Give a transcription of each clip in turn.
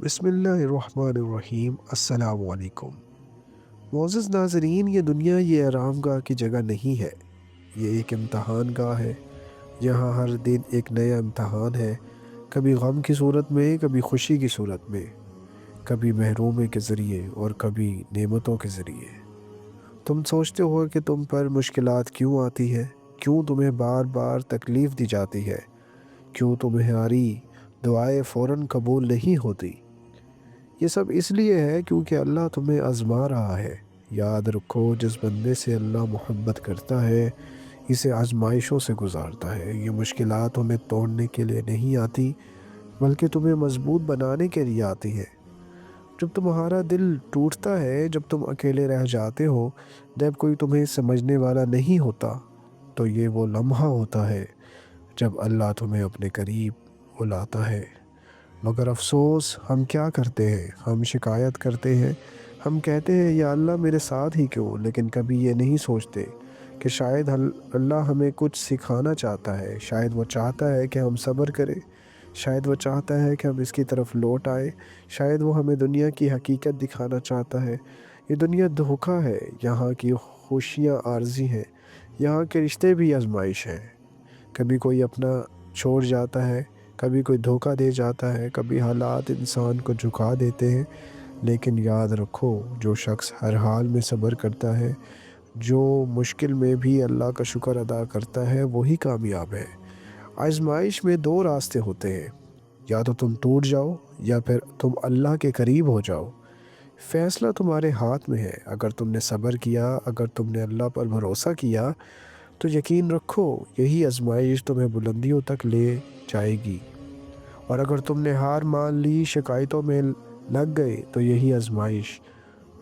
بسم اللہ الرحمن الرحیم۔ السلام علیکم معزز ناظرین، یہ دنیا یہ آرام گاہ کی جگہ نہیں ہے، یہ ایک امتحان گاہ ہے۔ یہاں ہر دن ایک نیا امتحان ہے، کبھی غم کی صورت میں، کبھی خوشی کی صورت میں، کبھی محرومی کے ذریعے اور کبھی نعمتوں کے ذریعے۔ تم سوچتے ہو کہ تم پر مشکلات کیوں آتی ہے، کیوں تمہیں بار بار تکلیف دی جاتی ہے، کیوں تمہاری دعائیں فوراً قبول نہیں ہوتی۔ یہ سب اس لیے ہے کیونکہ اللہ تمہیں آزما رہا ہے۔ یاد رکھو، جس بندے سے اللہ محبت کرتا ہے اسے آزمائشوں سے گزارتا ہے۔ یہ مشکلات تمہیں توڑنے کے لیے نہیں آتی، بلکہ تمہیں مضبوط بنانے کے لیے آتی ہے۔ جب تمہارا دل ٹوٹتا ہے، جب تم اکیلے رہ جاتے ہو، جب کوئی تمہیں سمجھنے والا نہیں ہوتا، تو یہ وہ لمحہ ہوتا ہے جب اللہ تمہیں اپنے قریب بلاتا ہے۔ مگر افسوس، ہم کیا کرتے ہیں؟ ہم شکایت کرتے ہیں، ہم کہتے ہیں یا اللہ میرے ساتھ ہی کیوں، لیکن کبھی یہ نہیں سوچتے کہ شاید اللہ ہمیں کچھ سکھانا چاہتا ہے۔ شاید وہ چاہتا ہے کہ ہم صبر کریں، شاید وہ چاہتا ہے کہ ہم اس کی طرف لوٹ آئیں، شاید وہ ہمیں دنیا کی حقیقت دکھانا چاہتا ہے۔ یہ دنیا دھوکہ ہے، یہاں کی خوشیاں عارضی ہیں، یہاں کے رشتے بھی آزمائش ہیں۔ کبھی کوئی اپنا چھوڑ جاتا ہے، کبھی کوئی دھوکہ دے جاتا ہے، کبھی حالات انسان کو جھکا دیتے ہیں، لیکن یاد رکھو، جو شخص ہر حال میں صبر کرتا ہے، جو مشکل میں بھی اللہ کا شکر ادا کرتا ہے، وہی کامیاب ہے۔ آزمائش میں دو راستے ہوتے ہیں، یا تو تم ٹوٹ جاؤ یا پھر تم اللہ کے قریب ہو جاؤ۔ فیصلہ تمہارے ہاتھ میں ہے۔ اگر تم نے صبر کیا، اگر تم نے اللہ پر بھروسہ کیا، تو یقین رکھو یہی آزمائش تمہیں بلندیوں تک لے جائے گی، اور اگر تم نے ہار مان لی، شکایتوں میں لگ گئے، تو یہی آزمائش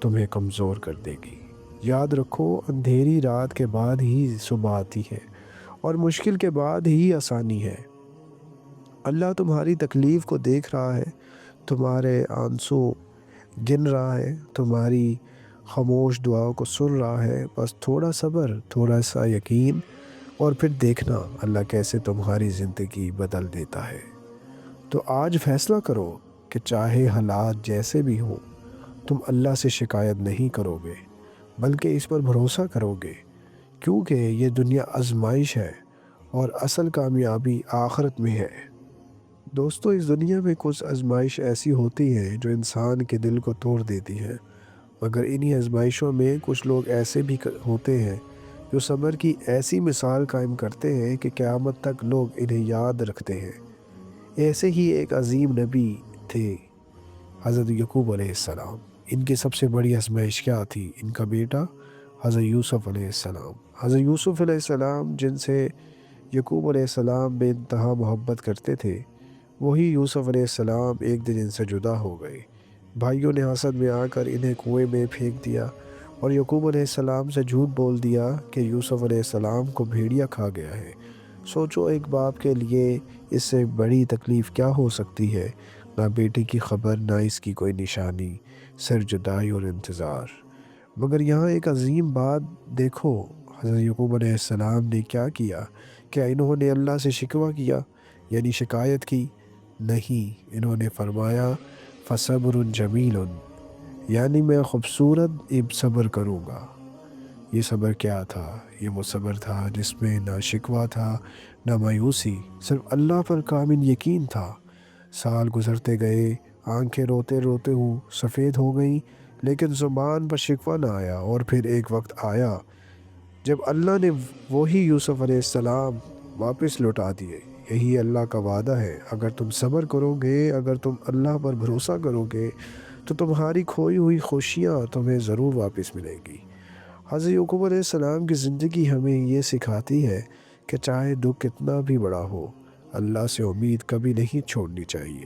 تمہیں کمزور کر دے گی۔ یاد رکھو، اندھیری رات کے بعد ہی صبح آتی ہے، اور مشکل کے بعد ہی آسانی ہے۔ اللہ تمہاری تکلیف کو دیکھ رہا ہے، تمہارے آنسو گن رہا ہے، تمہاری خاموش دعاؤں کو سن رہا ہے۔ بس تھوڑا صبر، تھوڑا سا یقین، اور پھر دیکھنا اللہ کیسے تمہاری زندگی بدل دیتا ہے۔ تو آج فیصلہ کرو کہ چاہے حالات جیسے بھی ہوں، تم اللہ سے شکایت نہیں کرو گے، بلکہ اس پر بھروسہ کرو گے، کیونکہ یہ دنیا آزمائش ہے اور اصل کامیابی آخرت میں ہے۔ دوستو، اس دنیا میں کچھ آزمائش ایسی ہوتی ہیں جو انسان کے دل کو توڑ دیتی ہیں، مگر انہی آزمائشوں میں کچھ لوگ ایسے بھی ہوتے ہیں جو صبر کی ایسی مثال قائم کرتے ہیں کہ قیامت تک لوگ انہیں یاد رکھتے ہیں۔ ایسے ہی ایک عظیم نبی تھے، حضرت یعقوب علیہ السلام۔ ان کی سب سے بڑی آزمائش کیا تھی؟ ان کا بیٹا حضرت یوسف علیہ السلام۔ حضرت یوسف علیہ السلام جن سے یعقوب علیہ السلام بے انتہا محبت کرتے تھے، وہی یوسف علیہ السلام ایک دن ان سے جدا ہو گئے۔ بھائیوں نے حسد میں آ کر انہیں کنویں میں پھینک دیا، اور یعقوب علیہ السلام سے جھوٹ بول دیا کہ یوسف علیہ السلام کو بھیڑیا کھا گیا ہے۔ سوچو، ایک باپ کے لیے اس سے بڑی تکلیف کیا ہو سکتی ہے؟ نہ بیٹے کی خبر، نہ اس کی کوئی نشانی، صرف جدائی اور انتظار۔ مگر یہاں ایک عظیم بات دیکھو، حضرت یعقوب علیہ السلام نے کیا کیا؟ کیا انہوں نے اللہ سے شکوہ کیا، یعنی شکایت کی؟ نہیں، انہوں نے فرمایا فَصَبْرٌ جَمِيلٌ، یعنی میں خوبصورت صبر کروں گا۔ یہ صبر کیا تھا؟ یہ وہ صبر تھا جس میں نہ شکوہ تھا، نہ مایوسی، صرف اللہ پر کامل یقین تھا۔ سال گزرتے گئے، آنکھیں روتے روتے سفید ہو گئیں، لیکن زبان پر شکوہ نہ آیا۔ اور پھر ایک وقت آیا جب اللہ نے وہی یوسف علیہ السلام واپس لوٹا دیے۔ یہی اللہ کا وعدہ ہے، اگر تم صبر کرو گے، اگر تم اللہ پر بھروسہ کرو گے، تو تمہاری کھوئی ہوئی خوشیاں تمہیں ضرور واپس ملیں گی۔ حضرت یعقوب علیہ السلام کی زندگی ہمیں یہ سکھاتی ہے کہ چاہے دکھ کتنا بھی بڑا ہو، اللہ سے امید کبھی نہیں چھوڑنی چاہیے۔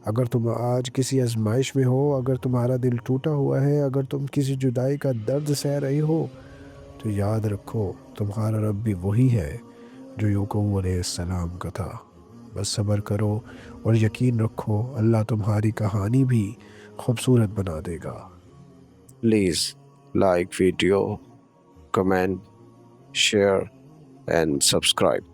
اگر تم آج کسی آزمائش میں ہو، اگر تمہارا دل ٹوٹا ہوا ہے، اگر تم کسی جدائی کا درد سہ رہے ہو، تو یاد رکھو تمہارا رب بھی وہی ہے جو یعقوب علیہ السلام کا تھا۔ بس صبر کرو اور یقین رکھو، اللہ تمہاری کہانی بھی خوبصورت بنا دے گا۔ Please like video, comment, share and subscribe.